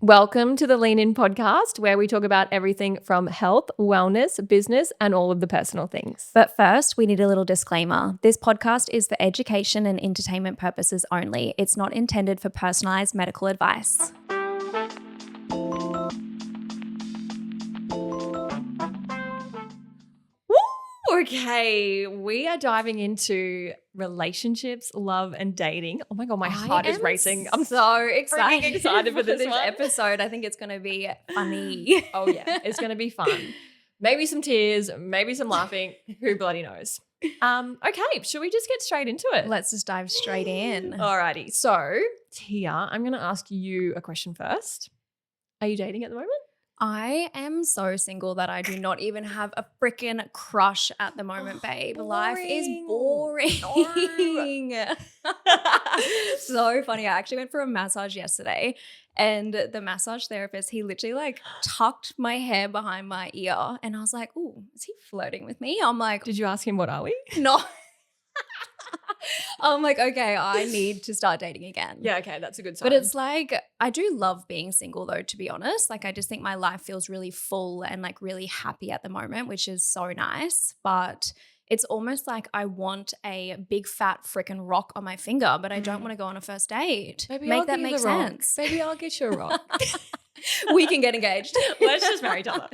Welcome to the Lean In podcast, where we talk about everything from health, wellness, business, and all of the personal things. But first, we need a little disclaimer. This podcast is for education and entertainment purposes only. It's not intended for personalized medical advice. Okay, we are diving into relationships, love, and dating. Oh my God, my heart is racing. I'm so excited for this one. episode. I think it's going to be funny. Oh yeah, it's going to be fun. Maybe some tears, maybe some laughing. Who bloody knows? Okay, should we just get straight into it? Let's just dive straight in. Alrighty. So, Tia, I'm going to ask you a question first. Are you dating at the moment? I am so single that I do not even have a freaking crush at the moment, babe. Boring. Life is boring. No. So funny. I actually went for a massage yesterday, and the massage therapist, he literally tucked my hair behind my ear, and I was like, "Ooh, is he flirting with me?" I'm like, Did you ask him what are we? no. I'm like, okay, I need to start dating again. Yeah, okay, that's a good sign. But it's like, I do love being single though, to be honest. Like, I just think my life feels really full and like really happy at the moment, which is so nice. But it's almost like I want a big fat freaking rock on my finger, but I don't want to go on a first date. Maybe Make I'll that give you make the rock. sense. Maybe I'll get you a rock. We can get engaged. Let's just marry each other.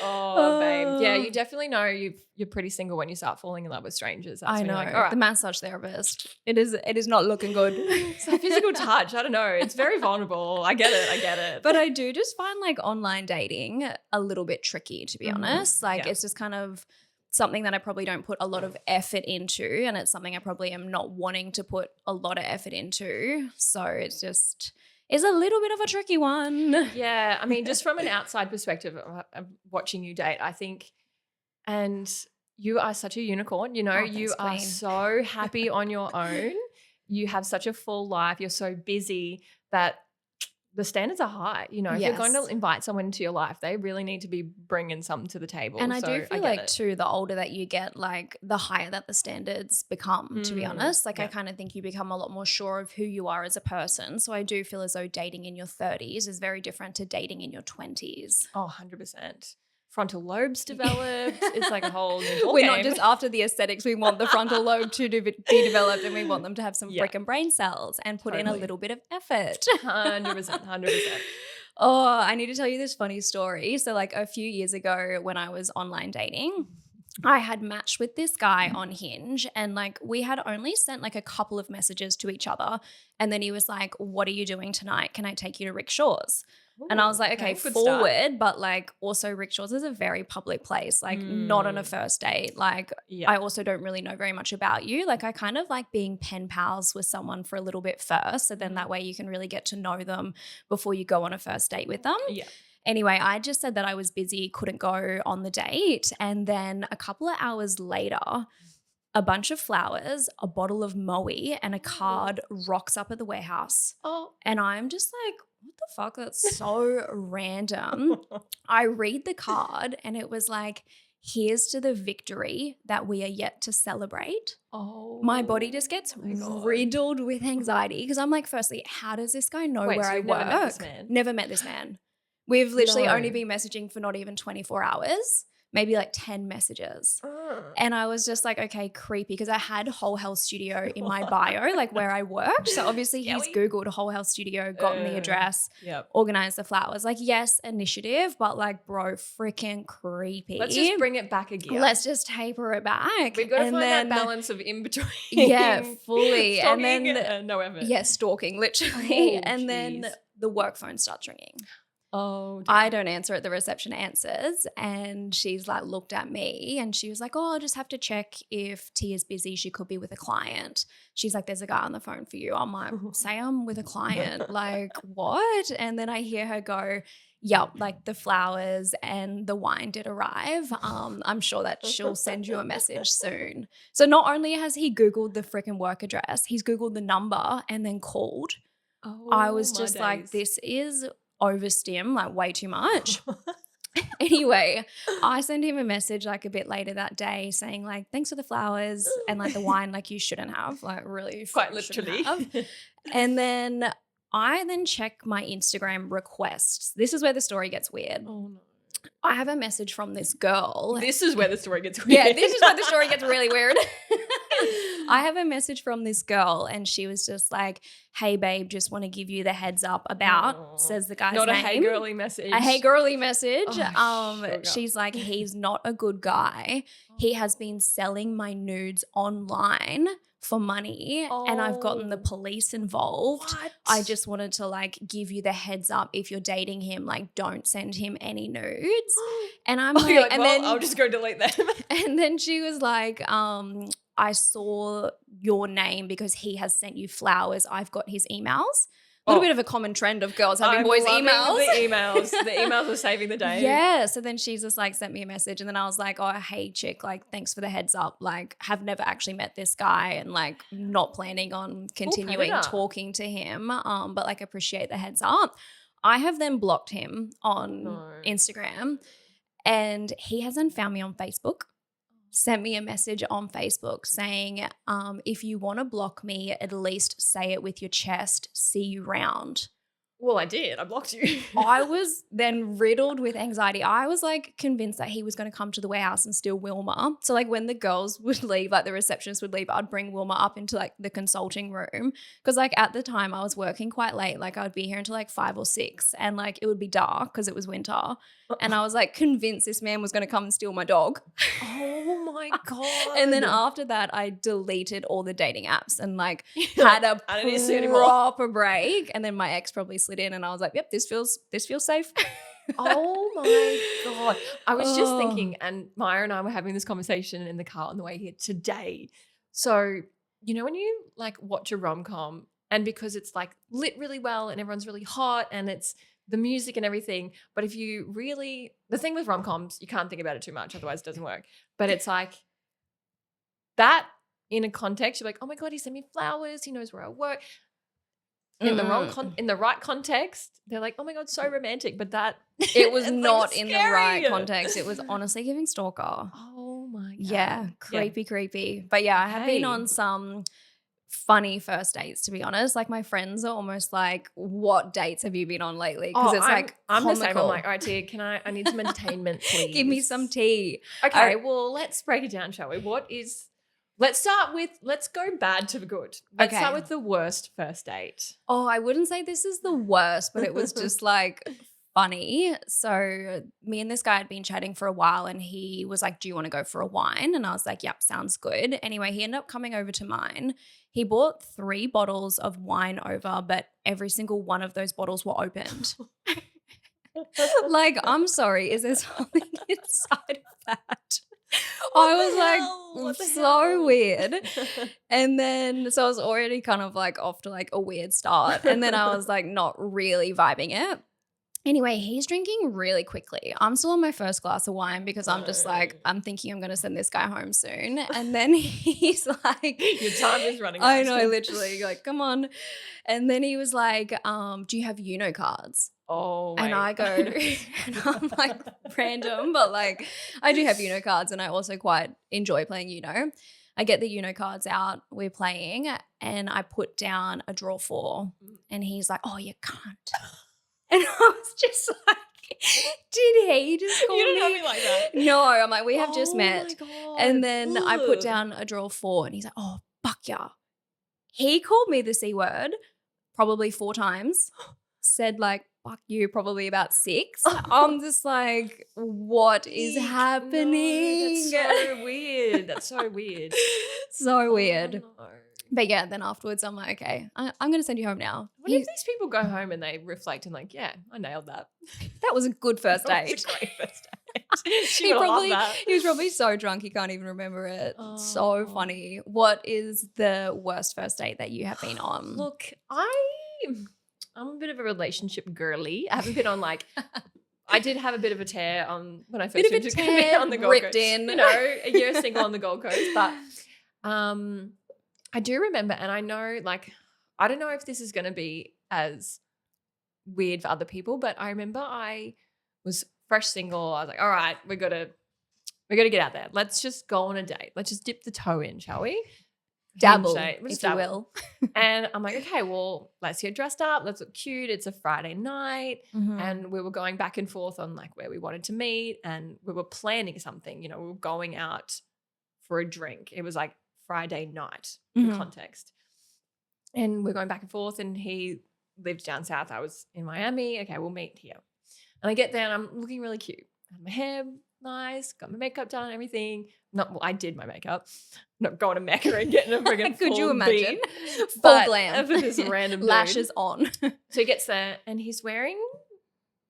Oh, babe. Yeah, you definitely know you're pretty single when you start falling in love with strangers. That's I when know. you're like, all right. The massage therapist. It is not looking good. It's that physical touch. I don't know. It's very vulnerable. I get it. But I do just find like online dating a little bit tricky, to be honest. Like it's just kind of something that I probably don't put a lot of effort into, and it's something I probably am not wanting to put a lot of effort into. So it's just is a little bit of a tricky one. Yeah. I mean, just from an outside perspective of watching you date, I think, and you are such a unicorn, you know, you are queen. so happy on your own. You have such a full life. You're so busy that the standards are high. You know, if you're going to invite someone into your life, they really need to be bringing something to the table. And I do feel like too, the older that you get, like the higher that the standards become, to be honest. Like I kind of think you become a lot more sure of who you are as a person. So I do feel as though dating in your 30s is very different to dating in your 20s. Oh, 100%. Frontal lobes developed. It's like a whole new ball We're game. not just after the aesthetics. We want the frontal lobe to be developed, and we want them to have some freaking brain cells and put in a little bit of effort. 100%. Oh, I need to tell you this funny story. So like a few years ago when I was online dating, I had matched with this guy on Hinge, and like we had only sent like a couple of messages to each other. And then he was like, "What are you doing tonight? Can I take you to Rickshaws?" And I was like, okay, forward, but like also Rickshaws is a very public place, like not on a first date. Like I also don't really know very much about you. Like I kind of like being pen pals with someone for a little bit first. So then that way you can really get to know them before you go on a first date with them. Yeah. Anyway, I just said that I was busy, couldn't go on the date. And then a couple of hours later, a bunch of flowers, a bottle of Moe, and a card rocks up at the warehouse. Oh. And I'm just like, what the fuck? That's so random. I read the card and it was like, here's to the victory that we are yet to celebrate. Oh. My body just gets riddled with anxiety because I'm like, firstly, how does this guy know where I work? Never met this man. We've literally only been messaging for not even 24 hours. Maybe like 10 messages. And I was just like, okay, creepy, because I had Whole Health Studio in my bio, like where I worked. So obviously he's Googled Whole Health Studio, gotten the address, organized the flowers. Like, yes, initiative, but like, bro, freaking creepy. Let's just bring it back a gear. Let's just taper it back. We've got to find that balance of in between. Yeah, fully. Stalking, and then no effort. Yeah, stalking, literally. Then the work phone starts ringing. Oh, dear. I don't answer it. The reception answers, and she's like looked at me and she was like, "Oh, I'll just have to check if Tia's busy. She could be with a client." She's like, "There's a guy on the phone for you." I'm like, "Say I'm with a client." Like, what? And then I hear her go, "Yep, like the flowers and the wine did arrive. I'm sure that she'll send you a message soon." So not only has he Googled the freaking work address, he's Googled the number and then called. Oh, I was just like, this is overstim, like way too much. Anyway, I sent him a message like a bit later that day saying like, "Thanks for the flowers and like the wine, like you shouldn't have, like really quite literally." And then I then check my Instagram requests. This is where the story gets weird. Oh no. I have a message from this girl. This is where the story gets weird. Yeah, this is where the story gets really weird. I have a message from this girl and she was just like, hey, babe, just want to give you the heads up about, says the guy's name. Not a hey girly message. A hey girly message. Oh, she's like, he's not a good guy. He has been selling my nudes online for money and I've gotten the police involved. What? I just wanted to like give you the heads up if you're dating him, like don't send him any nudes. And I'm like, and then I'll just go delete them. And then she was like, I saw your name because he has sent you flowers. I've got his emails. A little bit of a common trend of girls having boys' emails. The emails are saving the day. Yeah. So then she's just like sent me a message and then I was like, oh, hey chick, like thanks for the heads up. Like have never actually met this guy and like not planning on continuing talking to him. But like appreciate the heads up. I have then blocked him on Instagram and he has then found me on Facebook. Sent me a message on Facebook saying, if you want to block me, at least say it with your chest, see you round. Well, I did. I blocked you. I was then riddled with anxiety. I was like convinced that he was going to come to the warehouse and steal Wilma. So like when the girls would leave, like the receptionist would leave, I'd bring Wilma up into like the consulting room. Because like at the time I was working quite late. Like I'd be here until like 5 or 6 and like it would be dark because it was winter. And I was like convinced this man was going to come and steal my dog. Oh my God. And then after that, I deleted all the dating apps and like had a proper break. And then my ex probably slid in and I was like, yep, this feels safe. Oh my God. I was just thinking, and Maya and I were having this conversation in the car on the way here today. So, you know, when you like watch a rom-com and because it's like lit really well and everyone's really hot and it's the music and everything. But if you really, the thing with rom-coms, you can't think about it too much, otherwise it doesn't work. But it's like that in a context, you're like, oh my God, he sent me flowers. He knows where I work. In the in the right context, they're like, oh my God, so romantic. But that it was not like in the right context. It was honestly giving stalker. Oh my God. Yeah, creepy. But yeah, I have been on some funny first dates, to be honest. Like my friends are almost like, what dates have you been on lately? Because it's like I'm comical. the same. I'm like, all right, Tia, I need some entertainment, please. Give me some tea. Okay, well, let's break it down, shall we? Let's go bad to the good. Let's start with the worst first date. Oh, I wouldn't say this is the worst, but it was just like funny. So me and this guy had been chatting for a while and he was like, do you want to go for a wine? And I was like, yep, sounds good. Anyway, he ended up coming over to mine. He bought 3 bottles of wine over, but every single one of those bottles were opened. Like, I'm sorry, is there something inside of that? I was like, so weird. And then, so I was already kind of like off to like a weird start. And then I was like not really vibing it. Anyway, he's drinking really quickly. I'm still on my first glass of wine because I'm just like, I'm thinking I'm going to send this guy home soon. And then he's like, your time is running out. I know, literally, like, come on. And then he was like, do you have Uno cards? Oh, and I go, and I'm like random, but like I do have Uno cards and I also quite enjoy playing Uno. I get the Uno cards out, we're playing, and I put down a draw 4 and he's like, oh, you can't. And I was just like, did he just call me? You didn't have me like that. No, I'm like, we have just met. My God. And then I put down a draw 4 and he's like, oh, fuck yeah. He called me the C word probably 4 times, said like, fuck you, probably about 6. I'm just like, what is happening? No, that's so weird. That's so weird. So weird. Oh, no. But yeah, then afterwards I'm like, okay, I'm going to send you home now. What if these people go home and they reflect and like, yeah, I nailed that. That was a good first date. That was a great first date. He was probably so drunk he can't even remember it. Oh. So funny. What is the worst first date that you have been on? Look, I'm a bit of a relationship girly. I haven't been on like I did have a bit of a tear on when I first went to on the Gold Coast. In. You know, a year single on the Gold Coast. But I do remember, and I know, like, I don't know if this is going to be as weird for other people, but I remember I was fresh single. I was like, all right, we got to get out there. Let's just go on a date. Let's just dip the toe in, shall we? Dabble, shade. if you will. And I'm like, okay, well, let's get dressed up. Let's look cute. It's a Friday night. And we were going back and forth on like where we wanted to meet. And we were planning something, we were going out for a drink. It was like Friday night, for context. And we're going back and forth, and he lived down south. I was in Miami. Okay, we'll meet here. And I get there and I'm looking really cute. I had my hair nice, got my makeup done, everything. I did my makeup. Not going to Mecca and getting a friggin' Could you imagine? Full glam. For this random dude. Lashes on. So he gets there and he's wearing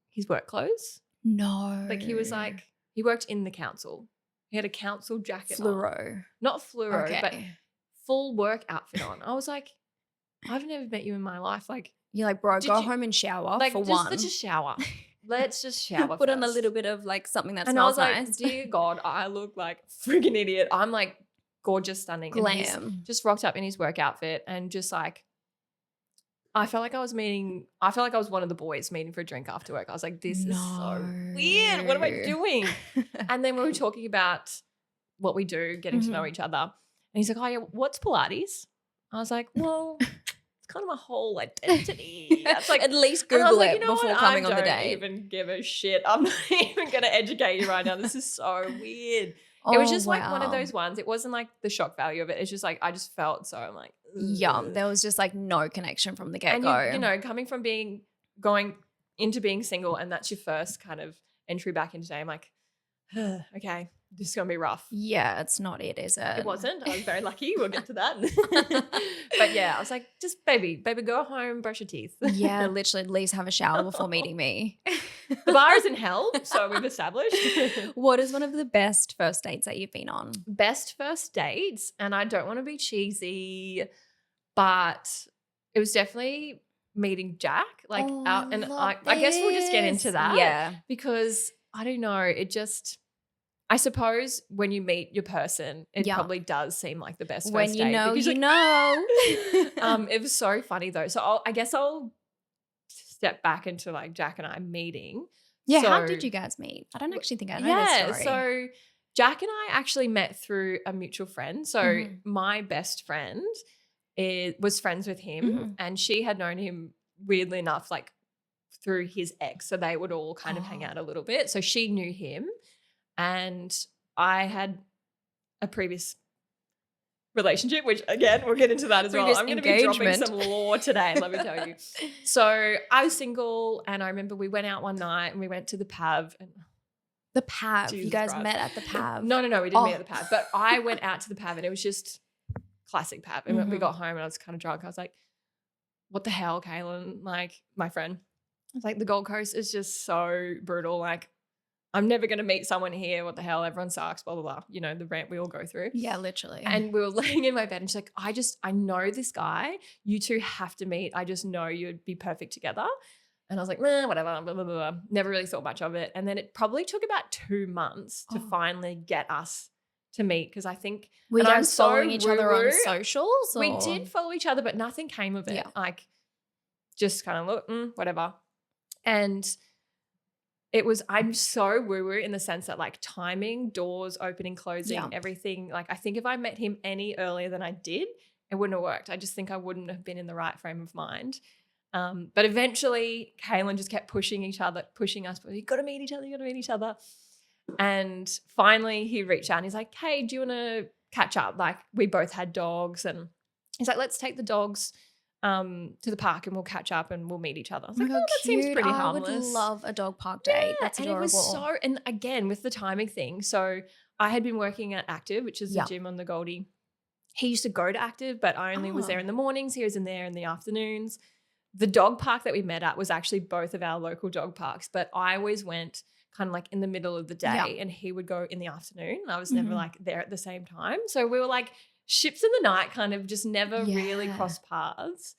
his work clothes. No. Like he worked in the council. He had a council jacket Fluoro. on. Not fluoro, Okay. but full work outfit on. I was like, I've never met you in my life. Like, you're like, bro, go home and shower for one. Let's just shower. Let's just shower Put on a first. little bit of like something that and smells I was nice. like, dear God, I look like a friggin' idiot. I'm like gorgeous, stunning. Glam. And he's just rocked up in his work outfit and just like, I felt like I was one of the boys meeting for a drink after work. I was like, this is so weird. What am I doing? And then we were talking about what we do, getting to know each other. And he's like, oh yeah, what's Pilates? I was like, well, it's kind of my whole identity. That's like, at least and I was Google like, it you know before what? coming I on the don't date. even give a shit. I'm not even going to educate you right now. This is so weird. It was just like one of those ones. It wasn't like the shock value of it. It's just like I just felt so. I'm like, ugh. Yum. There was just like no connection from the get-go. And coming from going into being single, and that's your first kind of entry back into day. I'm like, okay, this is gonna be rough. Yeah, it's not it, is it? It wasn't. I was very lucky. We'll get to that. But yeah, I was like, just baby, go home, brush your teeth. Yeah, literally at least have a shower before meeting me. The bar is in hell, so we've established. What is one of the best first dates that you've been on? Best first dates, and I don't want to be cheesy, but it was definitely meeting Jack. Like out, and I guess we'll just get into that. Yeah. Because I don't know, it just I suppose when you meet your person, it probably does seem like the best when first you date. know, because, you know. It was so funny though. So I guess I'll step back into like Jack and I meeting. Yeah, so, how did you guys meet? I don't actually think I know this story. So Jack and I actually met through a mutual friend. So my best friend was friends with him, and she had known him weirdly enough, like through his ex. So they would all kind of hang out a little bit. So she knew him, and I had a previous relationship, which again, we'll get into that as well. I'm going to be dropping some lore today, let me tell you. So I was single, and I remember we went out one night and we went to the Pav. The Pav. Jesus you guys Christ. met at the Pav. No, we didn't meet at the Pav. But I went out to the Pav, and it was just classic Pav. And when we got home and I was kind of drunk, I was like, what the hell, Kaylin? Like, my friend. I was like, the Gold Coast is just so brutal. Like, I'm never going to meet someone here. What the hell? Everyone sucks, blah, blah, blah. You know, the rant we all go through. Yeah, literally. And we were laying in my bed, and she's like, I know this guy. You two have to meet. I just know you'd be perfect together. And I was like, whatever, blah, blah, blah. Never really thought much of it. And then it probably took about 2 months to finally get us to meet, because I think were you guys following each other on socials? Or? We did follow each other, but nothing came of it. Yeah. Like, just kind of look, whatever. And I'm so woo-woo in the sense that like timing, doors opening, closing, everything. Like, I think if I met him any earlier than I did, it wouldn't have worked. I just think I wouldn't have been in the right frame of mind. But eventually Kaylin just kept pushing us, you got to meet each other. And finally he reached out and he's like, hey, do you want to catch up? Like, we both had dogs, and he's like, let's take the dogs to the park and we'll catch up and we'll meet each other. I was like, that seems pretty harmless. I would love a dog park date. That's adorable. And it was and again, with the timing thing. So I had been working at Active, which is the gym on the Goldie. He used to go to Active, but I only was there in the mornings. He was in there in the afternoons. The dog park that we met at was actually both of our local dog parks, but I always went kind of like in the middle of the day and he would go in the afternoon. I was never like there at the same time. So we were like ships in the night, kind of just never really crossed paths.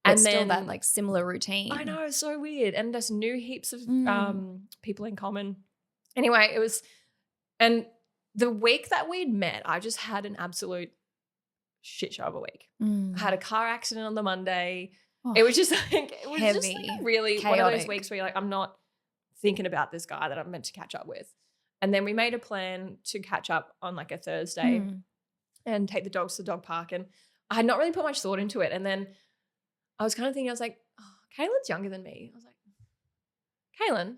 But and still that like similar routine. I know, so weird. And just knew heaps of people in common. Anyway, it was, and the week that we'd met, I just had an absolute shit show of a week. I had a car accident on the Monday. It was just like, it was heavy, just like really chaotic. One of those weeks where you're like, I'm not thinking about this guy that I'm meant to catch up with. And then we made a plan to catch up on like a Thursday and take the dogs to the dog park. And I had not really put much thought into it. And then I was kind of thinking, I was like, oh, Kaylin's younger than me. I was like, Kaylin,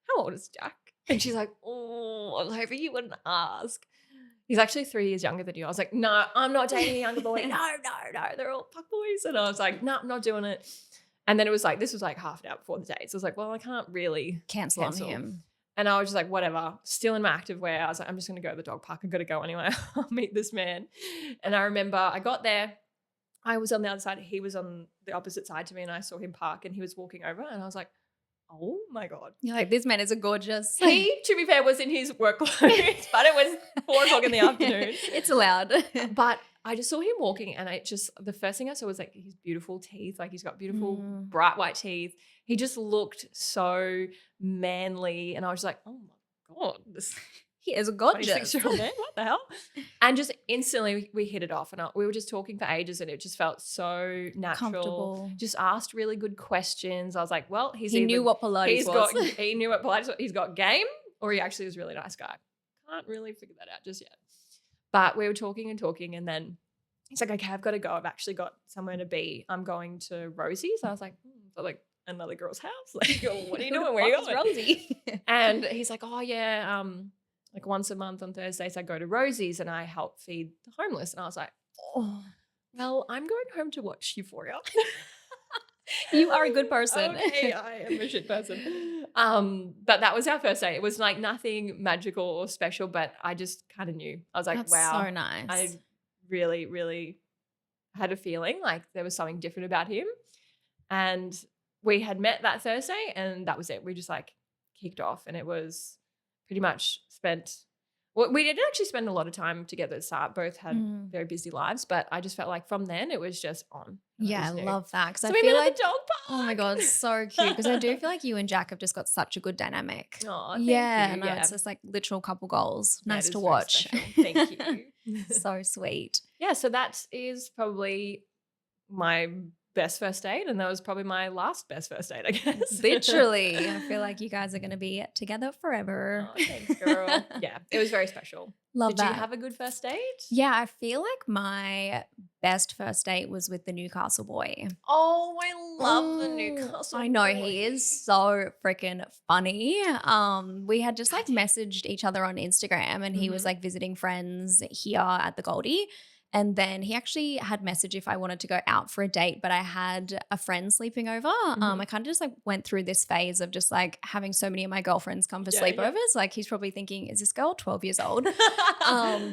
how old is Jack? And she's like, oh, I was hoping you wouldn't ask. He's actually 3 years younger than you. I was like, no, I'm not dating a younger boy. No, they're all fuck boys. And I was like, no, I'm not doing it. And then it was like, this was like half an hour before the date. So I was like, well, I can't really cancel on him. And I was just like, whatever, still in my active wear. I was like, I'm just going to go to the dog park. I've got to go anyway. I'll meet this man. And I remember I got there. I was on the other side. He was on the opposite side to me, and I saw him park, and he was walking over, and I was like, oh my God. You're like, this man is a gorgeous. He, to be fair, was in his work clothes, but it was 4 o'clock in the afternoon. It's allowed. But I just saw him walking, and the first thing I saw was like his beautiful teeth. Like he's got beautiful bright white teeth. He just looked so manly, and I was like, oh my God, he is gorgeous. 26-year-old man, what the hell? And just instantly we hit it off, and we were just talking for ages, and it just felt so natural. Comfortable. Just asked really good questions. I was like, well, he knew what Pilates was. He knew what Pilates was. He's got game, or he actually was a really nice guy. Can't really figure that out just yet. But we were talking, and then he's like, okay, I've got to go. I've actually got somewhere to be. I'm going to Rosie's. I was like, so like another girl's house? Like, what are you doing? Where are you going? Rosie? And he's like, oh yeah, like once a month on Thursdays I go to Rosie's and I help feed the homeless. And I was like, oh, well, I'm going home to watch Euphoria. You are a good person. Okay, I am a shit person. But that was our first date. It was like nothing magical or special, but I just kind of knew. I was like, That's wow. so nice. I really, really had a feeling like there was something different about him. And we had met that Thursday, and that was it. We just like kicked off, and it was pretty much we didn't actually spend a lot of time together at the start. Both had very busy lives, but I just felt like from then it was just on. Yeah, I love that. Because so I we feel met like at the dog park. Oh my God, so cute. Because I do feel like you and Jack have just got such a good dynamic. Oh, yeah, thank you. No, it's just like literal couple goals. Yeah, nice to watch. Thank you. So sweet. Yeah, so that is probably my best first date, and that was probably my last best first date, I guess. Literally. I feel like you guys are going to be together forever. Oh, thanks, girl. Yeah, it was very special. Love that. Did you have a good first date? Yeah, I feel like my best first date was with the Newcastle boy. Oh, I love the Newcastle I know, boy. he is so freaking funny. We had just like messaged each other on Instagram, and he was like visiting friends here at the Goldie. And then he actually had messaged if I wanted to go out for a date, but I had a friend sleeping over. I kind of just like went through this phase of just like having so many of my girlfriends come for sleepovers. Like he's probably thinking, is this girl 12 years old?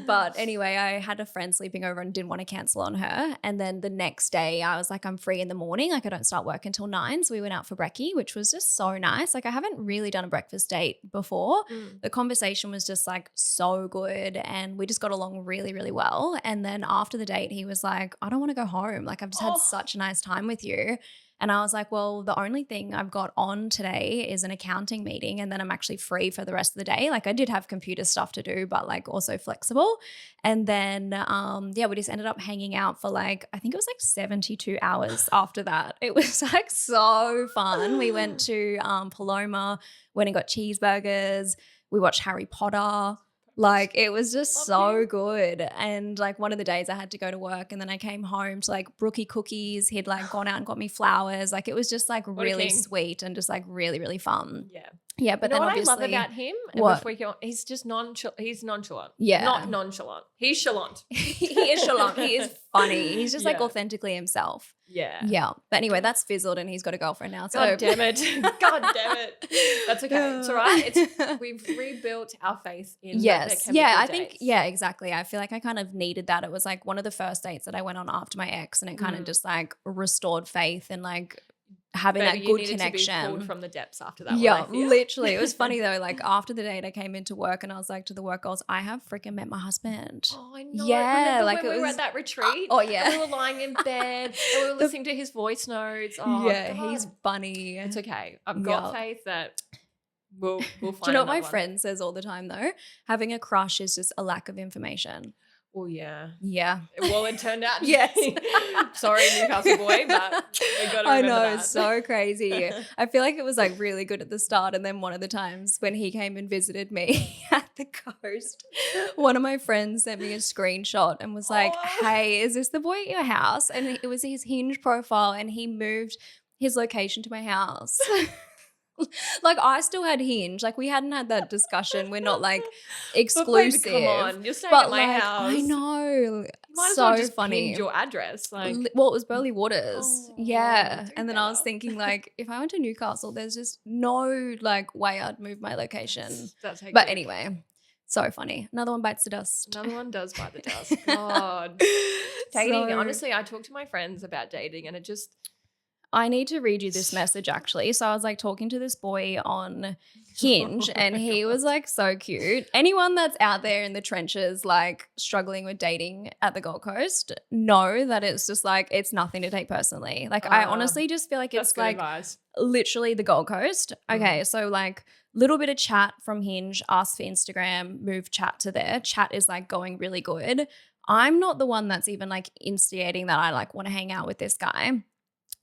But anyway, I had a friend sleeping over and didn't want to cancel on her. And then the next day I was like, I'm free in the morning. Like I don't start work until 9. So we went out for brekkie, which was just so nice. Like I haven't really done a breakfast date before. The conversation was just like so good, and we just got along really, really well. And then after the date, he was like, I don't want to go home. Like I've just had such a nice time with you. And I was like, well, the only thing I've got on today is an accounting meeting, and then I'm actually free for the rest of the day. Like I did have computer stuff to do, but like also flexible. And then, we just ended up hanging out for like, I think it was like 72 hours after that. It was like so fun. We went to Paloma, went and got cheeseburgers. We watched Harry Potter. Like it was just so good. And like one of the days I had to go to work, and then I came home to like Brookie cookies. He'd like gone out and got me flowers. Like it was just like really sweet and just like really, really fun. Yeah. Yeah, but then what obviously, I love about him, what? He's just nonchalant. He's nonchalant. Yeah. Not nonchalant. He's chalant. He is chalant. He is funny. He's just like authentically himself. Yeah. Yeah. But anyway, that's fizzled, and he's got a girlfriend now. So God damn it. God damn it. That's okay. It's all right. We've rebuilt our faith in yes. that there can be good dates. Yeah, exactly. I feel like I kind of needed that. It was like one of the first dates that I went on after my ex, and it kind of just like restored faith and like having that good connection. To be pulled from the depths after that. Yeah, literally. It was funny though. Like after the date, I came into work and I was like to the work girls, I have freaking met my husband. Oh, I know. Yeah, remember like when it we were was at that retreat. Oh yeah, and we were lying in bed and we were listening to his voice notes. Oh, yeah, God. he's funny. It's okay. I've got faith that we'll find. Do you know what my one. friend says all the time though? Having a crush is just a lack of information. Oh yeah. Yeah. Well, it turned out. Yes. Sorry, Newcastle boy, but we got to remember I know, that. it's so crazy. I feel like it was like really good at the start, and then one of the times when he came and visited me at the coast, one of my friends sent me a screenshot and was like, hey, is this the boy at your house? And it was his Hinge profile and he moved his location to my house. Like I still had Hinge. Like we hadn't had that discussion. We're not like exclusive. But baby, come on, you're staying at my house. I know. Might as so well just funny. pin your address. Like, well, it was Burley Waters. Yeah. And then better. I was thinking like, if I went to Newcastle, there's just no like way I'd move my location. That's hectic. But anyway, so funny. Another one bites the dust. Another one does bite the dust. God. Dating. Honestly, I talk to my friends about dating and it just. I need to read you this message actually. So I was like talking to this boy on Hinge and he was like so cute. Anyone that's out there in the trenches like struggling with dating at the Gold Coast, know that it's just like it's nothing to take personally. Like I honestly just feel like it's like literally the Gold Coast. Okay, so like little bit of chat from Hinge, ask for Instagram, move chat to there. Chat is like going really good. I'm not the one that's even like instigating that I like want to hang out with this guy.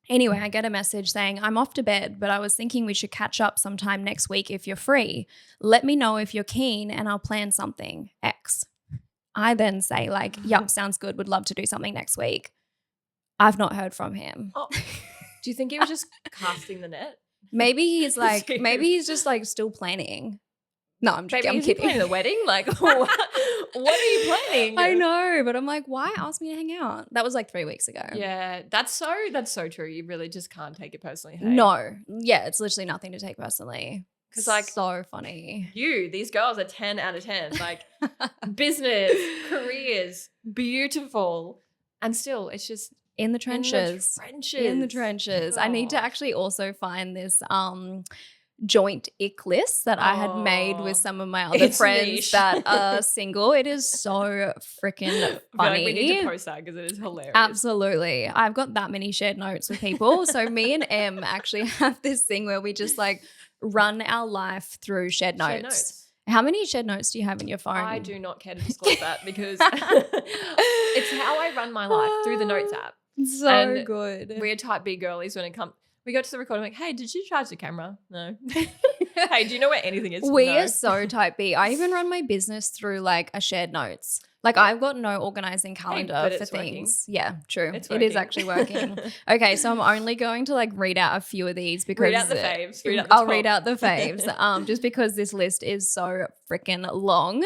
Anyway, I get a message saying, I'm off to bed, but I was thinking we should catch up sometime next week if you're free. Let me know if you're keen and I'll plan something. X. I then say like, yup, sounds good. Would love to do something next week. I've not heard from him. Oh. Do you think he was just casting the net? Maybe he's like, maybe he's just like still planning. No, I'm kidding. Is he planning the wedding? Like, what are you planning? I know, but I'm like, why ask me to hang out? That was like 3 weeks ago. Yeah, that's so true. You really just can't take it personally. Hey? No, yeah, it's literally nothing to take personally. Because like so funny. These girls are 10 out of 10. Like business, careers, beautiful, and still it's just in the trenches. In the trenches. Oh. I need to actually also find this joint ick list that I had made with some of my other friends niche. that are single. It is so freaking funny. Like we need to post that because it is hilarious. Absolutely. I've got that many shared notes with people. So me and Em actually have this thing where we just like run our life through shared notes. How many shared notes do you have in your phone? I do not care to disclose that because it's how I run my life through the notes app. So and good. We're type B girlies when it comes. We go to the recording like, hey, did you charge the camera? No. Hey, do you know where anything is? We are so type B. I even run my business through like a shared notes. Like I've got no organizing calendar for things. Working. Yeah, true. It is actually working. Okay, so I'm only going to like read out a few of these because read out the faves. I'll read out the faves. Just because this list is so freaking long.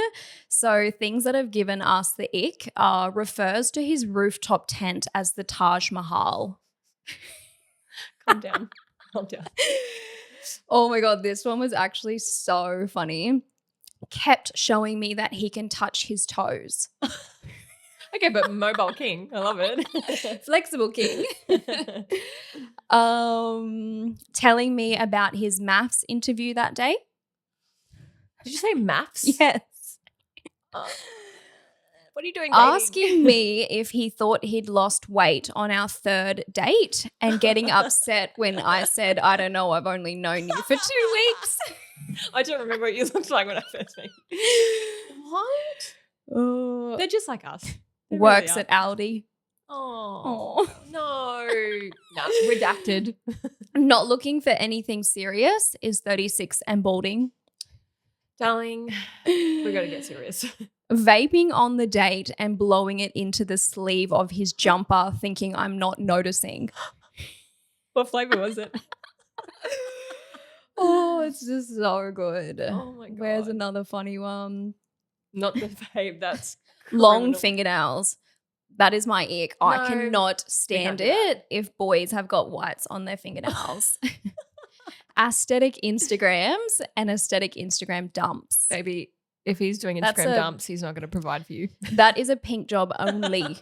So things that have given us the ick refers to his rooftop tent as the Taj Mahal. Calm down. Oh my God, this one was actually so funny. Kept showing me that he can touch his toes. Okay, but mobile king. I love it. Flexible king. Telling me about his maths interview that day. Did you say maths? Yes. What are you doing? Asking me if he thought he'd lost weight on our third date and getting upset when I said, I don't know, I've only known you for 2 weeks. I don't remember what you looked like when I first met you. What? They're just like us. They Works really at Aldi. Oh, no. Redacted. Not looking for anything serious, is 36 and balding. Darling, we got to get serious. Vaping on the date and blowing it into the sleeve of his jumper, thinking I'm not noticing. What flavor was it? Oh, it's just so good. Oh my God. Where's another funny one? Not the vape, that's long criminal. fingernails. That is my ick. No, I cannot stand we can't do it if boys have got whites on their fingernails. Aesthetic Instagrams and aesthetic Instagram dumps. Baby, if he's doing Instagram dumps, he's not going to provide for you. That is a pink job only.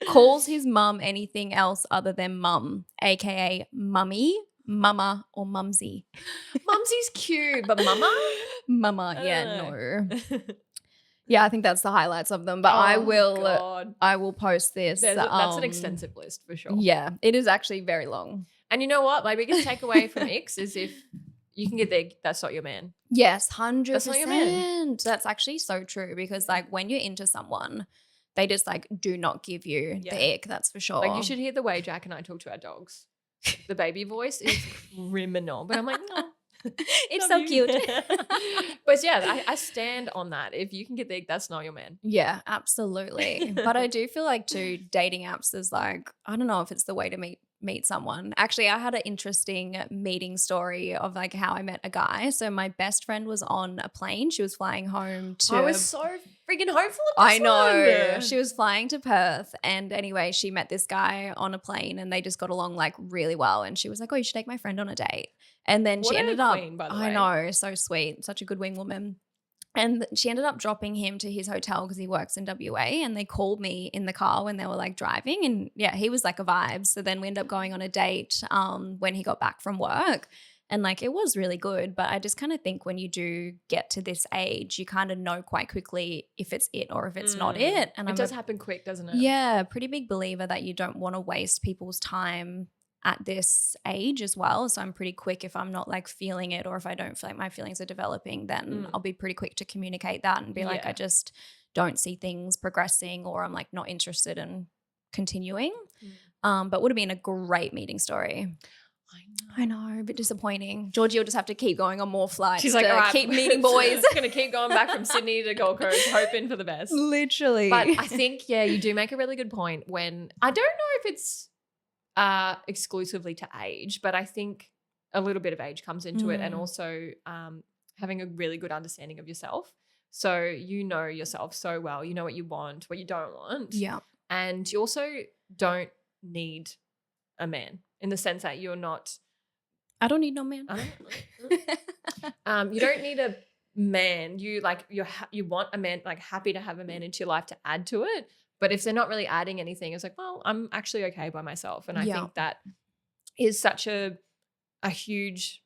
Calls his mum anything else other than mum, aka mummy, mama, or mumsy. Mumsy's cute, but mama? Mama, yeah, no. Yeah, I think that's the highlights of them. But I will post this. That's an extensive list for sure. Yeah, it is actually very long. And you know what? My biggest takeaway from X is if you can get the that's not your man. Yes, 100%. That's not your man. That's actually so true because like when you're into someone, they just like do not give you the ick, that's for sure. Like you should hear the way Jack and I talk to our dogs. The baby voice is criminal. But I'm like, no. It's so cute. But yeah, I stand on that. If you can get the that's not your man. Yeah, absolutely. But I do feel like too, dating apps is like, I don't know if it's the way to meet someone. Actually, I had an interesting meeting story of like how I met a guy. So my best friend was on a plane. She was flying home to I was so freaking hopeful of this I know. one. She was flying to Perth. And anyway, she met this guy on a plane and they just got along like really well. And she was like, oh, you should take my friend on a date. And then What she a ended up, queen, by the I way. know, so sweet, such a good wing woman. And she ended up dropping him to his hotel because he works in WA, and they called me in the car when they were like driving, and yeah, he was like a vibe. So then we ended up going on a date when he got back from work, and like it was really good. But I just kind of think when you do get to this age, you kind of know quite quickly if it's it or if it's not it. And it does happen quick, doesn't it? Yeah, pretty big believer that you don't want to waste people's time at this age as well. So I'm pretty quick if I'm not like feeling it, or if I don't feel like my feelings are developing, then I'll be pretty quick to communicate that and be like, I just don't see things progressing, or I'm like not interested in continuing. But would have been a great meeting story. I know, a bit disappointing. Georgie will just have to keep going on more flights. She's like, all right, keep meeting boys. Going to keep going back from Sydney to Gold Coast, hoping for the best. Literally. But I think, yeah, you do make a really good point when I don't know if it's exclusively to age, but I think a little bit of age comes into it, and also having a really good understanding of yourself. So you know yourself so well. You know what you want, what you don't want. Yeah. And you also don't need a man in the sense that you're not. I don't need no man. You don't need a man. You want a man, like happy to have a man into your life to add to it. But if they're not really adding anything, it's like, well, I'm actually okay by myself. And I think that is such a huge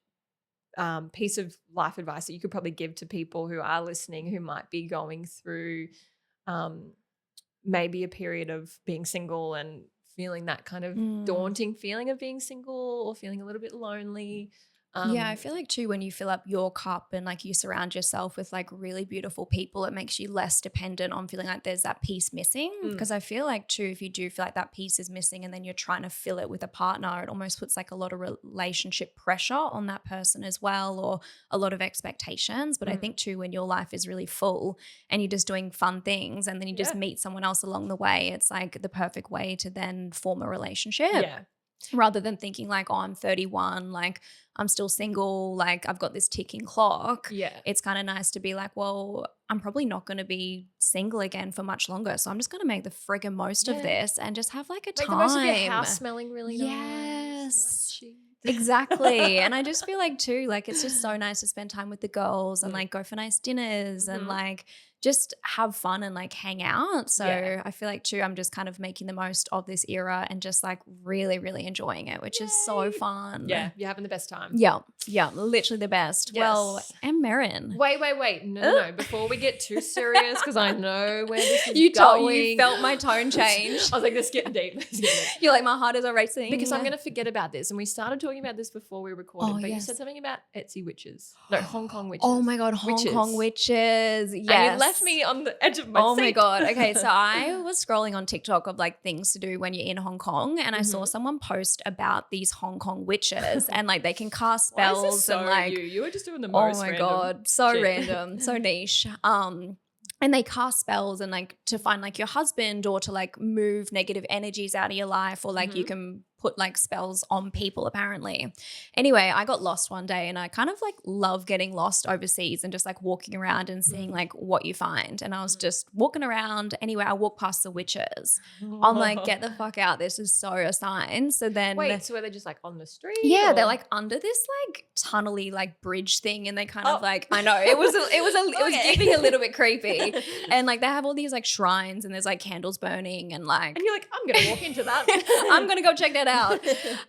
piece of life advice that you could probably give to people who are listening, who might be going through maybe a period of being single and feeling that kind of daunting feeling of being single, or feeling a little bit lonely. Yeah, I feel like too, when you fill up your cup and like you surround yourself with like really beautiful people, it makes you less dependent on feeling like there's that piece missing. Because I feel like too, if you do feel like that piece is missing and then you're trying to fill it with a partner, it almost puts like a lot of relationship pressure on that person as well, or a lot of expectations. But I think too, when your life is really full and you're just doing fun things and then you just meet someone else along the way, it's like the perfect way to then form a relationship. Yeah. Rather than thinking like, oh, I'm 31, like I'm still single, like I've got this ticking clock. Yeah. It's kind of nice to be like, well, I'm probably not going to be single again for much longer. So I'm just going to make the friggin' most of this and just have like a time. Make the most of your house smelling really nice. Yes. Exactly. And I just feel like too, like it's just so nice to spend time with the girls and like go for nice dinners and like just have fun and like hang out. So I feel like too, I'm just kind of making the most of this era and just like really, really enjoying it, which is so fun. Yeah, you're having the best time. Yeah, literally the best. Yes. Well, and Marin. Wait. No. Before we get too serious, because I know where this is going. You felt my tone change. I was like, let's get deep. You're like, my heart is racing. Because I'm going to forget about this. And we started talking about this before we recorded, but you said something about Etsy witches. No, Hong Kong witches. Oh my God, Hong Kong witches. Yes. And you left me on the edge of my seat. Oh my God. Okay, so I was scrolling on TikTok of like things to do when you're in Hong Kong, and I saw someone post about these Hong Kong witches and like they can cast spells. Why is this so and like you were just doing the most random God, so shit. random, so niche. And they cast spells and like to find like your husband, or to like move negative energies out of your life, or like you can put like spells on people apparently. Anyway, I got lost one day, and I kind of like love getting lost overseas and just like walking around and seeing like what you find. And I was just walking around. Anyway, I walked past the witches. I'm like, get the fuck out. This is so a sign. So then so are they just like on the street? Yeah, they're like under this like tunnely like bridge thing, and they kind of like, I know it was giving a little bit creepy. And like they have all these like shrines, and there's like candles burning, and like, and you're like, I'm gonna walk into that. I'm gonna go check that out.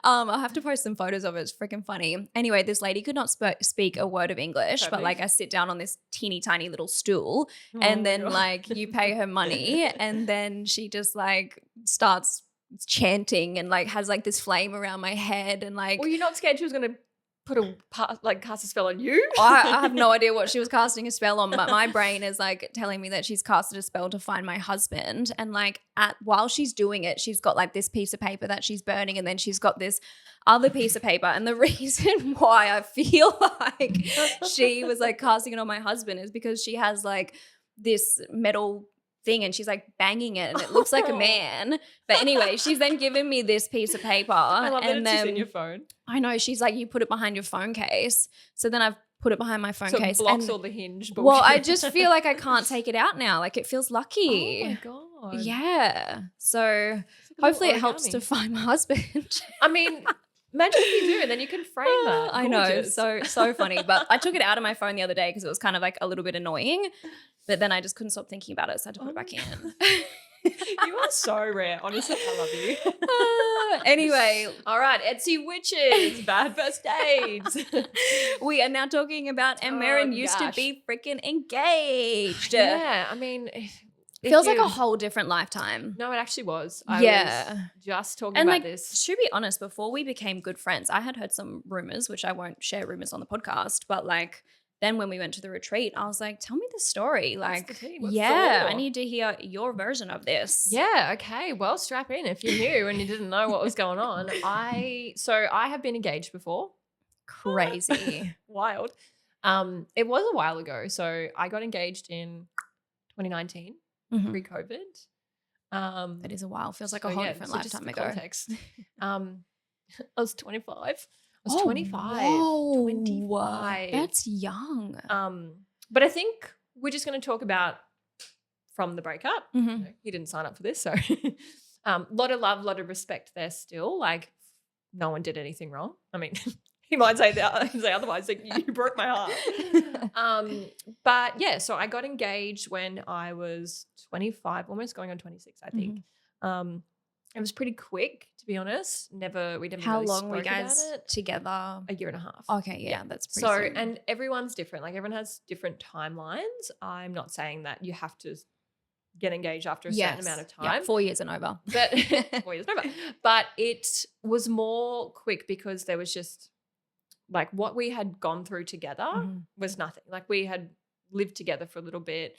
I'll have to post some photos of it. It's freaking funny. Anyway, this lady could not speak a word of English, but like I sit down on this teeny tiny little stool, and then like you pay her money, and then she just like starts chanting and like has like this flame around my head, and like, well, you're not scared she was gonna cast a spell on you? I have no idea what she was casting a spell on, but my brain is like telling me that she's casted a spell to find my husband. And like while she's doing it, she's got like this piece of paper that she's burning, and then she's got this other piece of paper. And the reason why I feel like she was like casting it on my husband is because she has like this metal thing and she's like banging it and it looks like a man. But anyway, she's then given me this piece of paper. I love that and it's just then in your phone. I know, she's like, you put it behind your phone case. So then I've put it behind my phone So case. it blocks and, all the hinge bullshit. well, I just feel like I can't take it out now. Like it feels lucky. Oh my God. Yeah. So hopefully it helps origami. to find my husband. I mean, imagine if you do, and then you can frame that. I know, Gorgeous. so funny. But I took it out of my phone the other day because it was kind of like a little bit annoying. But then I just couldn't stop thinking about it, so I had to put it back in. You are so rare. Honestly, I love you. Anyway. All right, Etsy witches, bad first dates. We are now talking about and Maren used to gosh. be freaking engaged. Yeah, I mean, Feels like a whole different lifetime. No, it actually was. I was just talking and about like, this. to be honest, before we became good friends, I had heard some rumors, which I won't share rumors on the podcast, but like then when we went to the retreat, I was like, tell me the story. Like, What yeah, for? I need to hear your version of this. Yeah, okay. Well, strap in if you're new and you didn't know what was going on. I have been engaged before. Crazy. Wild. It was a while ago. So I got engaged in 2019, pre-COVID. That is a while. Feels like a whole different lifetime ago. Context. I was 25. I was 25. Whoa. 25. That's young. But I think we're just going to talk about from the breakup. Mm-hmm. He didn't sign up for this, so lot of love, lot of respect there still. Like no one did anything wrong. I mean, he might say otherwise. Like you broke my heart. But yeah, so I got engaged when I was 25, almost going on 26, I think. It was pretty quick, to be honest. We never How really long spoke were you guys about it. together? A year and a half. Okay, yeah, that's pretty so. soon. And everyone's different. Like everyone has different timelines. I'm not saying that you have to get engaged after a certain amount of time. Yeah, 4 years and over. But 4 years and over. But it was more quick because there was just like what we had gone through together was nothing. Like we had lived together for a little bit.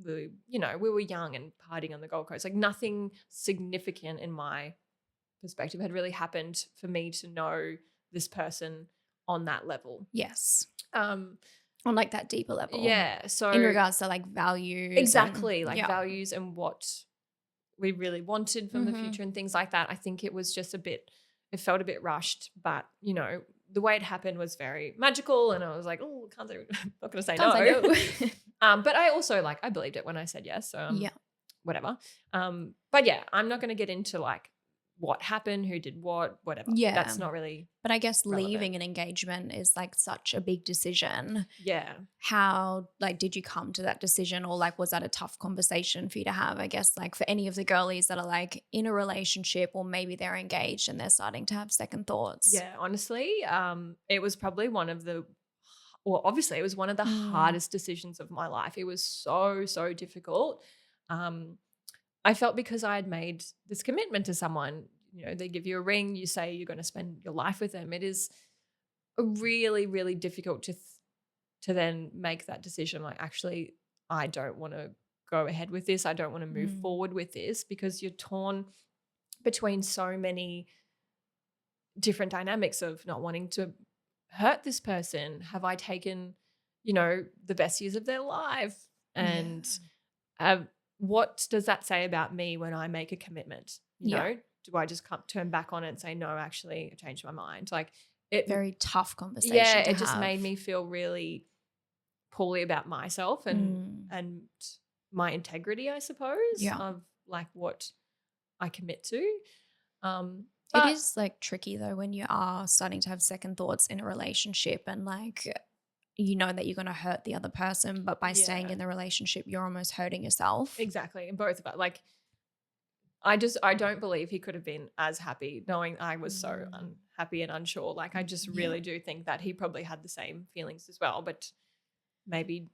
We were young and partying on the Gold Coast. Like nothing significant in my perspective had really happened for me to know this person on that level. Yes. On like that deeper level. Yeah. So in regards to like values. Exactly. Values and what we really wanted from the future and things like that. I think it was just it felt a bit rushed, but the way it happened was very magical and I was like, oh, I'm not going to say no. But I also I believed it when I said yes. So whatever. But yeah, I'm not going to get into like what happened, who did what, whatever. Yeah. That's not really But I guess relevant. leaving an engagement is like such a big decision. Yeah. How did you come to that decision, or like was that a tough conversation for you to have? I guess like for any of the girlies that are like in a relationship or maybe they're engaged and they're starting to have second thoughts. Yeah, honestly, it was probably obviously it was one of the hardest decisions of my life. It was so difficult. I felt because I had made this commitment to someone, they give you a ring, you say you're going to spend your life with them. It is really, really difficult to then make that decision. Like, actually, I don't want to go ahead with this. I don't want to move forward with this because you're torn between so many different dynamics of not wanting to hurt this person. Have I taken, the best years of their life? And what does that say about me when I make a commitment? Do I just turn back on it and say, no, actually, I changed my mind? Like very tough conversation. Yeah, it just made me feel really poorly about myself and my integrity, I suppose, of like what I commit to. It is like tricky though when you are starting to have second thoughts in a relationship and like that you're going to hurt the other person, but by staying in the relationship, you're almost hurting yourself. Exactly. And both of us, like, I don't believe he could have been as happy knowing I was so unhappy and unsure. Like, I just really do think that he probably had the same feelings as well, but maybe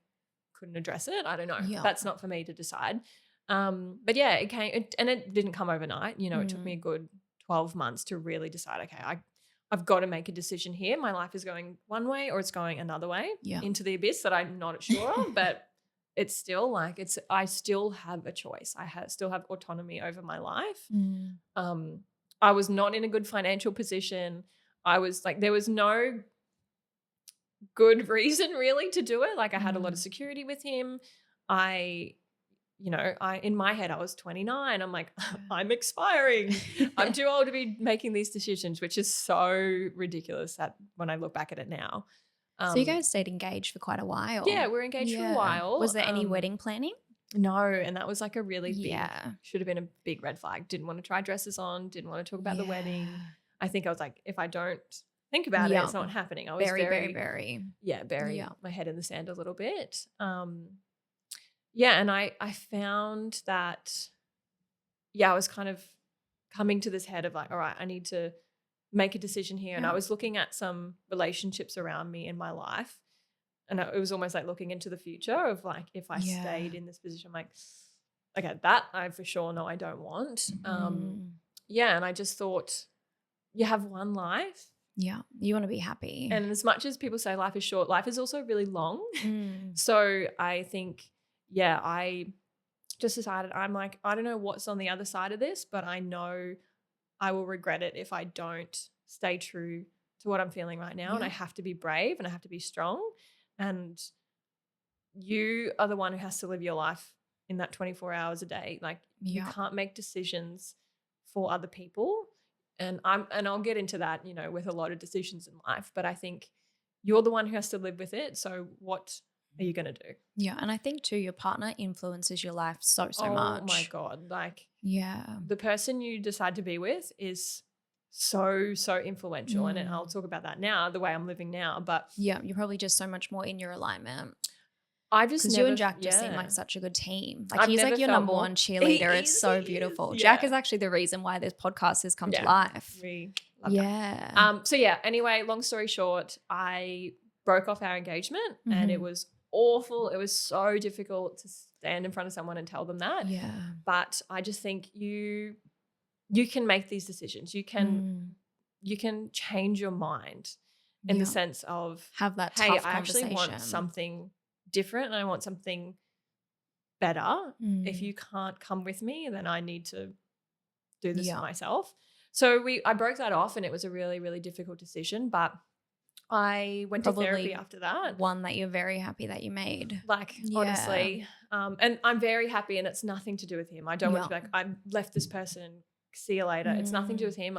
couldn't address it. I don't know. Yeah. That's not for me to decide. But yeah, it didn't come overnight. It took me a good 12 months to really decide, okay, I've got to make a decision here. My life is going one way or it's going another way into the abyss that I'm not sure of, but it's still like I still have a choice. Still have autonomy over my life. I was not in a good financial position. I was like, there was no good reason really to do it. Like I had a lot of security with him. In my head, I was 29. I'm like, I'm expiring. I'm too old to be making these decisions, which is so ridiculous when I look back at it now. So you guys stayed engaged for quite a while. Yeah, we were engaged for a while. Was there any wedding planning? No, and that was like a really big, should have been a big red flag. Didn't want to try dresses on, didn't want to talk about the wedding. I think I was like, if I don't think about it, it's not happening. I was bury my head in the sand a little bit. And I found that, I was kind of coming to this head of like, all right, I need to make a decision here. And I was looking at some relationships around me in my life. And it was almost like looking into the future of like, if I stayed in this position, I'm like, okay, that I for sure know I don't want. And I just thought, you have one life. Yeah, you want to be happy. And as much as people say life is short, life is also really long. So I think, I just decided, I'm like, I don't know what's on the other side of this, but I know I will regret it if I don't stay true to what I'm feeling right now. And I have to be brave and I have to be strong. And you are the one who has to live your life in that 24 hours a day. Like you can't make decisions for other people. And I'll get into that, with a lot of decisions in life, but I think you're the one who has to live with it. So what are you going to do? Yeah. And I think too, your partner influences your life so much. Oh my God. Like the person you decide to be with is so influential. And I'll talk about that now, the way I'm living now. But you're probably just so much more in your alignment. Because you and Jack just seem like such a good team. Like he's like your number one cheerleader. It's so beautiful. Jack is actually the reason why this podcast has come to life. We love that. Anyway, long story short, I broke off our engagement and it was awful. It was so difficult to stand in front of someone and tell them that. Yeah. But I just think you can make these decisions. You can change your mind in the sense of have that tough conversation. I actually want something different and I want something better. If you can't come with me, then I need to do this for myself. So I broke that off and it was a really, really difficult decision, but I went to therapy after that. One that you're very happy that you made. Like, honestly. And I'm very happy and it's nothing to do with him. I don't want to be like, I left this person, see you later. It's nothing to do with him.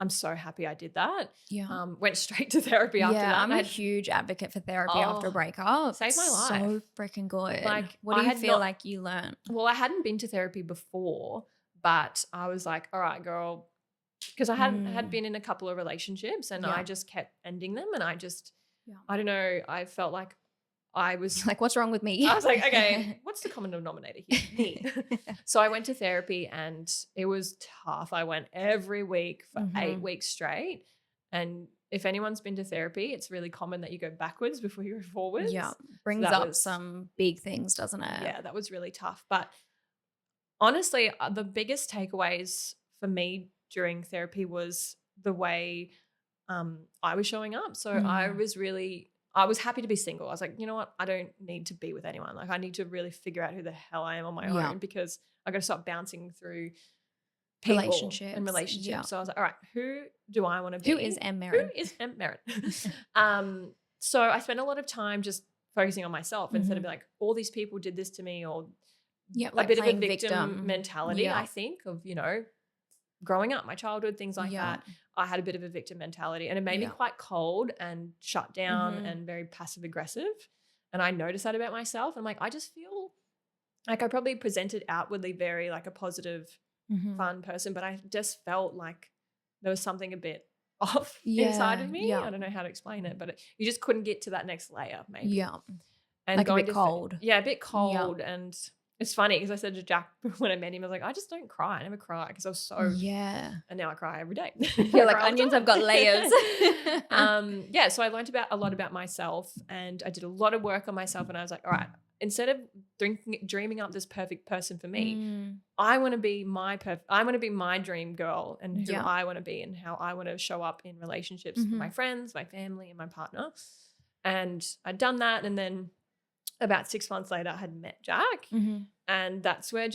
I'm so happy I did that. Yeah. Went straight to therapy after that. I'm a huge advocate for therapy after a breakup. Saved my life. So freaking good. Like, what do you feel like you learned? Well, I hadn't been to therapy before, but I was like, all right, girl, because I had been in a couple of relationships and I just kept ending them. And I don't know, I felt like I was like, what's wrong with me? I was like, okay, what's the common denominator here? Me. So I went to therapy and it was tough. I went every week for 8 weeks straight. And if anyone's been to therapy, it's really common that you go backwards before you go forwards. Yeah. Brings up some big things, doesn't it? Yeah, that was really tough. But honestly, the biggest takeaways for me during therapy was the way I was showing up. So I was happy to be single. I was like, you know what? I don't need to be with anyone. Like I need to really figure out who the hell I am on my own because I got to stop bouncing through people and relationships. Yeah. So I was like, all right, who do I want to be? Who is M. Merritt? So I spent a lot of time just focusing on myself instead of like all these people did this to me or a bit of a victim mentality, I think, of, growing up, my childhood, things like that. I had a bit of a victim mentality and it made me quite cold and shut down and very passive aggressive. And I noticed that about myself. I'm like, I just feel like I probably presented outwardly very like a positive, fun person, but I just felt like there was something a bit off inside of me. Yeah. I don't know how to explain it, but you just couldn't get to that next layer maybe. Yeah. And like going a bit cold. A bit cold. Yeah. And it's funny because I said to Jack when I met him, I was like, I just don't cry. I never cry because I was so And now I cry every day. You're like onions have got layers. So I learned a lot about myself and I did a lot of work on myself and I was like, all right, instead of dreaming up this perfect person for me, I want to be my dream girl and who I want to be and how I want to show up in relationships with my friends, my family, and my partner. And I'd done that, and then about 6 months later, I had met Jack, and that's where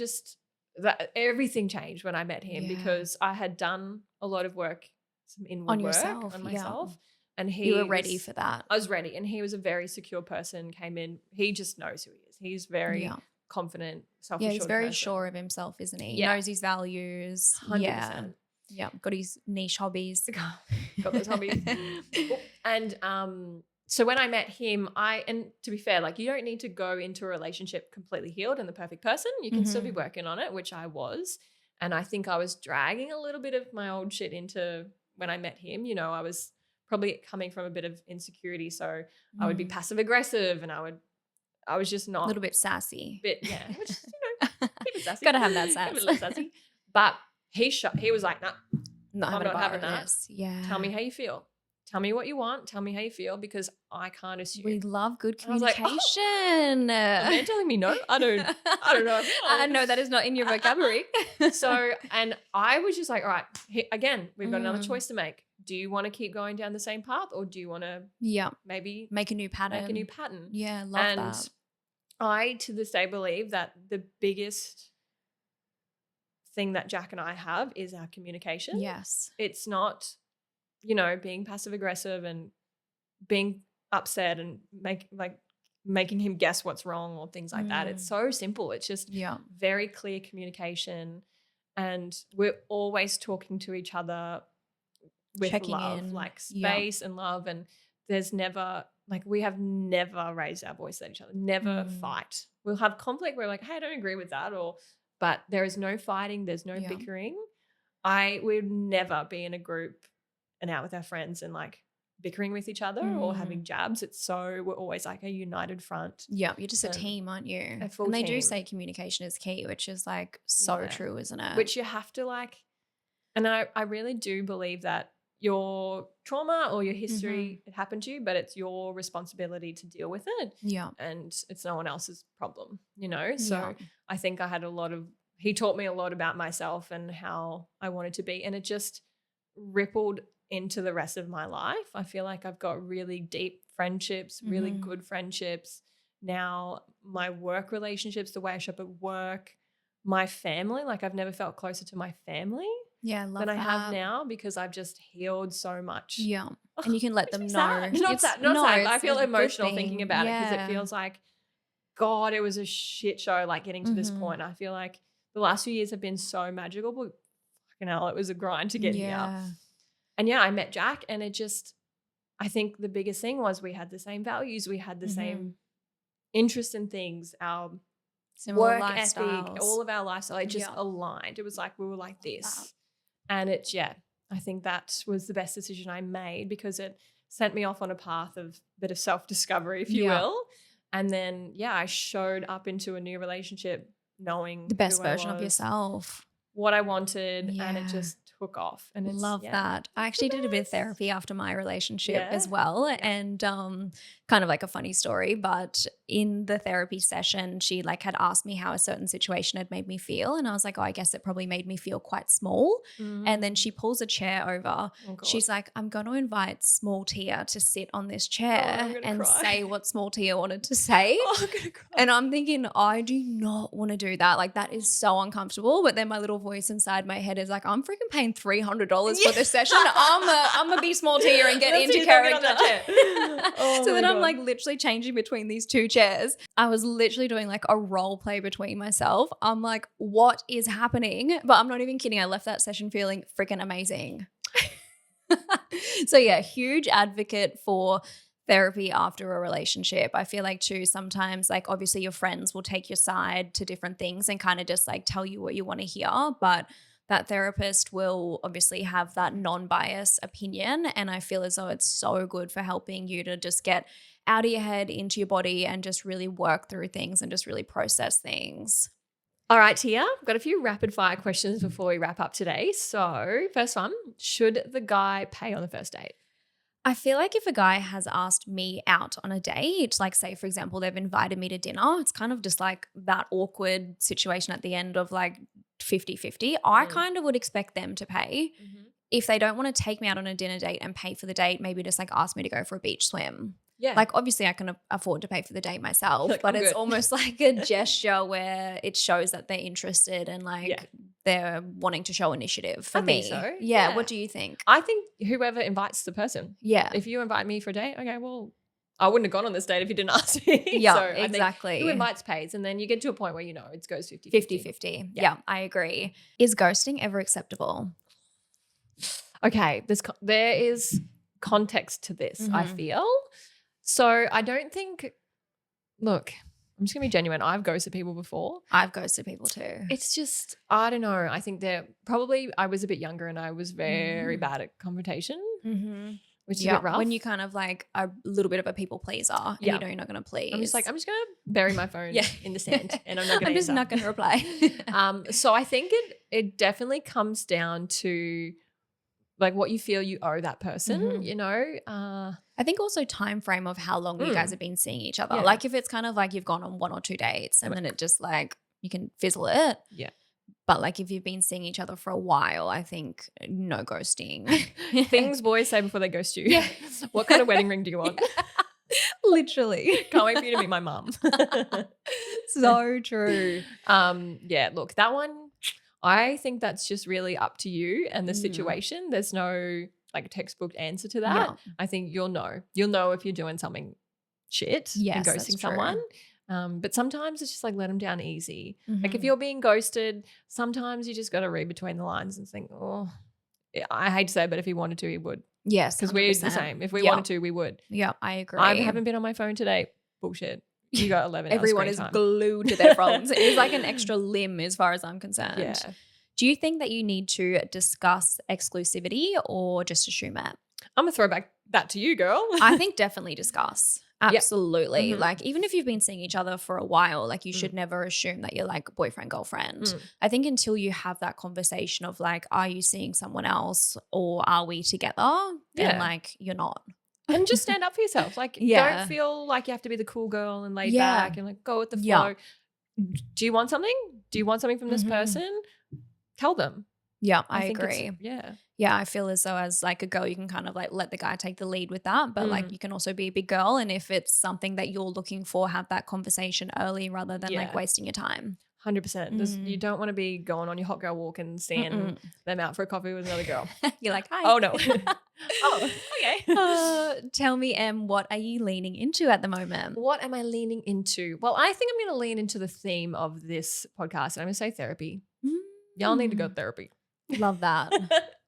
that everything changed when I met him, because I had done a lot of work, some inward work on myself, and you were ready for that. I was ready, and he was a very secure person. Came in, he just knows who he is. He's very confident, self-assured. Yeah, he's very sure of himself, isn't he? He knows his values. 100%. Yeah, got his niche hobbies. Got those hobbies. And so when I met him, and to be fair, like, you don't need to go into a relationship completely healed and the perfect person. You can still be working on it, which I was. And I think I was dragging a little bit of my old shit into when I met him. You know, I was probably coming from a bit of insecurity. So I would be passive aggressive, and I was just not. A little bit sassy. Which, keep it sassy. Got to have that sass. Keep it a little sassy. But he was like, nah, I'm not having that. Yeah. Tell me how you feel. Tell me what you want. Tell me how you feel, because I can't assume. We love good communication. A man telling me no? I don't know. I know that is not in your vocabulary. So, and I was just like, all right, again, we've got another choice to make. Do you want to keep going down the same path, or do you want to maybe make a new pattern? Yeah, love that. And I, to this day, believe that the biggest thing that Jack and I have is our communication. Yes. It's not, being passive aggressive and being upset and making him guess what's wrong or things like that. It's so simple. It's just very clear communication, and we're always talking to each other with checking love, in. like space and love. And there's never, we have never raised our voice at each other, never fight. We'll have conflict where we're like, hey, I don't agree with that, but there is no fighting, there's no bickering. I would never be in a group and out with our friends and bickering with each other or having jabs. We're always like a united front. Yeah, you're just a team, aren't you? A full and they team. do say communication is key, which is so true, isn't it? Which you have to and I really do believe that your trauma or your history, it happened to you, but it's your responsibility to deal with it. Yeah. And it's no one else's problem, So I think he taught me a lot about myself and how I wanted to be, and it just rippled into the rest of my life. I feel like I've got really deep friendships, really good friendships. Now my work relationships, the way I shop at work, my family, I've never felt closer to my family than I have now, because I've just healed so much. Yeah. And you can let them know. Not sad. I feel emotional thinking about it, because it feels like, God, it was a shit show getting to this point. I feel like the last few years have been so magical, but fucking hell, it was a grind to get here. And I met Jack, and I think the biggest thing was we had the same values. We had the same interest in things, our similar work lifestyles. ethic, all of our lifestyle. It just aligned. It was we were like this. And I think that was the best decision I made, because it sent me off on a path of a bit of self-discovery, if you will. And then, I showed up into a new relationship knowing the best version of yourself, what I wanted, and it just took off. And it's love that. I actually did a bit of therapy after my relationship as well. And kind of a funny story, but in the therapy session, she had asked me how a certain situation had made me feel. And I was like, oh, I guess it probably made me feel quite small. And then she pulls a chair over. She's like, I'm going to invite Small Tia to sit on this chair and say what Small Tia wanted to say. I'm gonna cry. And I'm thinking, I do not want to do that. That is so uncomfortable. But then my little voice inside my head is like, I'm freaking paying $300 for this session. I'm gonna be Small Tia and get into character. So then I'm literally changing between these two chairs. I was literally doing a role play between myself. I'm like, what is happening? But I'm not even kidding. I left that session feeling freaking amazing. So huge advocate for therapy after a relationship. I feel too, sometimes obviously your friends will take your side to different things and kind of just tell you what you want to hear, but that therapist will obviously have that non-biased opinion. And I feel as though it's so good for helping you to just get out of your head, into your body, and just really work through things and just really process things. All right, Tia, I've got a few rapid fire questions before we wrap up today. So first one, should the guy pay on the first date? I feel like if a guy has asked me out on a date, like say, for example, they've invited me to dinner, it's kind of just like that awkward situation at the end of like 50-50. I kind of would expect them to pay. If they don't want to take me out on a dinner date and pay for the date, maybe just like ask me to go for a beach swim. Yeah. Like obviously I can afford to pay for the date myself, like, but it's almost like a gesture where it shows that they're interested and like they're wanting to show initiative for me. Think so. Yeah. What do you think? I think whoever invites the person. Yeah. If you invite me for a date, okay, well, I wouldn't have gone on this date if you didn't ask me. Yeah, so exactly. Who invites pays. And then you get to a point where, you know, it goes 50-50. 50-50. Yeah, I agree. Is ghosting ever acceptable? Okay. There is context to this, I feel. So I don't think, look, I'm just going to be genuine. I've ghosted people before. I've ghosted people too. It's just, I don't know. I think I was a bit younger and I was very bad at confrontation, which is a bit rough. When you kind of like a little bit of a people pleaser and you know you're not going to please. I'm just going to bury my phone in the sand and I'm not going to I'm just not going to reply. So I think it definitely comes down to like what you feel you owe that person, you know. I think also time frame of how long you guys have been seeing each other. Like if it's kind of like you've gone on 1 or 2 dates and then it just like you can fizzle it. Yeah. But like if you've been seeing each other for a while, I think no ghosting. Things boys say before they ghost you. Yeah. What kind of wedding ring do you want? Literally. Can't wait for you to meet my mum. So true. Yeah, look, that one, I think that's just really up to you and the situation. There's no like textbook answer to that. Yeah. I think you'll know if you're doing something shit and ghosting someone. But sometimes it's just like let them down easy. Like if you're being ghosted, sometimes you just got to read between the lines and think, oh, I hate to say it, but if he wanted to, he would. Yes, because we're the same. If we wanted to, we would. Yeah, I agree. I haven't been on my phone today. Bullshit. You got 11 hours Everyone is glued to their phones. It is like an extra limb as far as I'm concerned. Yeah. Do you think that you need to discuss exclusivity or just assume it? I'm going to throw back that to you, girl. I think definitely discuss. Absolutely. Yep. Like even if you've been seeing each other for a while, like you should never assume that you're like boyfriend, girlfriend. I think until you have that conversation of like, are you seeing someone else or are we together? Then like you're not. And just stand up for yourself. Like don't feel like you have to be the cool girl and laid back and like go with the flow. Do you want something? Do you want something from this person? Tell them. Yeah, I agree. Yeah, I feel as though as like a girl, you can kind of like let the guy take the lead with that. But like you can also be a big girl. And if it's something that you're looking for, have that conversation early rather than like wasting your time. 100%. You don't want to be going on your hot girl walk and seeing them out for a coffee with another girl. You're like, hi. Oh, no. Oh, okay. Tell me, Em, what are you leaning into at the moment? What am I leaning into? Well, I think I'm going to lean into the theme of this podcast. And I'm going to say therapy. Y'all need to go to therapy. Love that.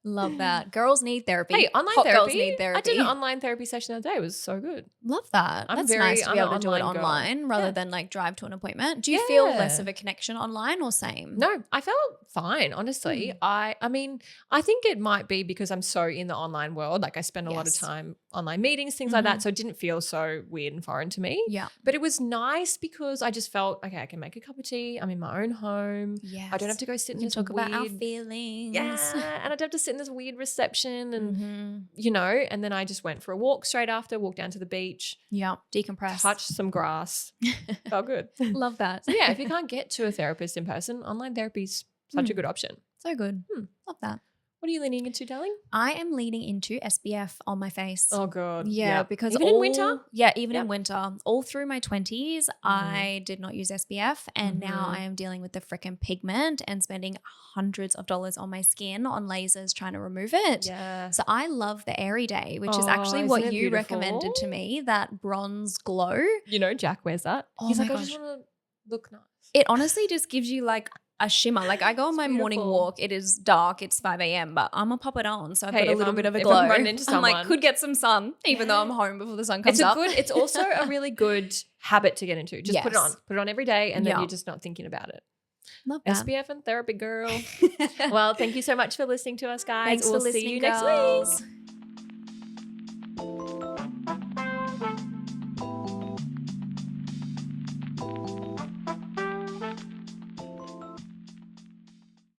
Love that. Girls need therapy. Hey, online Hot therapy. Girls need therapy. I did an online therapy session the other day. It was so good. Love that. That's nice to be able to do it online rather than like drive to an appointment. Do you feel less of a connection online or same? No, I felt fine, honestly. I mean, I think it might be because I'm so in the online world. Like I spend a lot of time online meetings, things like that. So it didn't feel so weird and foreign to me. Yeah. But it was nice because I just felt, okay, I can make a cup of tea. I'm in my own home. Yes. I don't have to go sit in this talk weird, about our feelings. Yeah. And I don't have to sit in this weird reception and, you know, and then I just went for a walk straight after, walked down to the beach. Yeah. Decompress. Touched some grass. Felt good. Love that. So yeah, if you can't get to a therapist in person, online therapy's such a good option. So good. Love that. What are you leaning into, darling? I am leaning into SPF on my face. Oh, God. Yeah, because even in winter? Yeah, even in winter. All through my 20s, I did not use SPF and now I am dealing with the frickin' pigment and spending hundreds of dollars on my skin on lasers trying to remove it. Yeah. So I love the Airy Day, which is actually what you recommended to me, that bronze glow. You know, Jack wears that. Oh He's my like, gosh. I just want to look nice. It honestly just gives you like a shimmer. Like I go on my morning walk. It is dark. It's 5 a.m. But I'm gonna pop it on, so I've got a little bit of a glow. If I'm running into someone, I'm like, could get some sun, even though I'm home before the sun comes up. It's also a really good habit to get into. Just put it on every day, and then you're just not thinking about it. Love that. SPF and therapy, girl. Well, thank you so much for listening to us, guys. Thanks we'll for listening, see you next girls. week.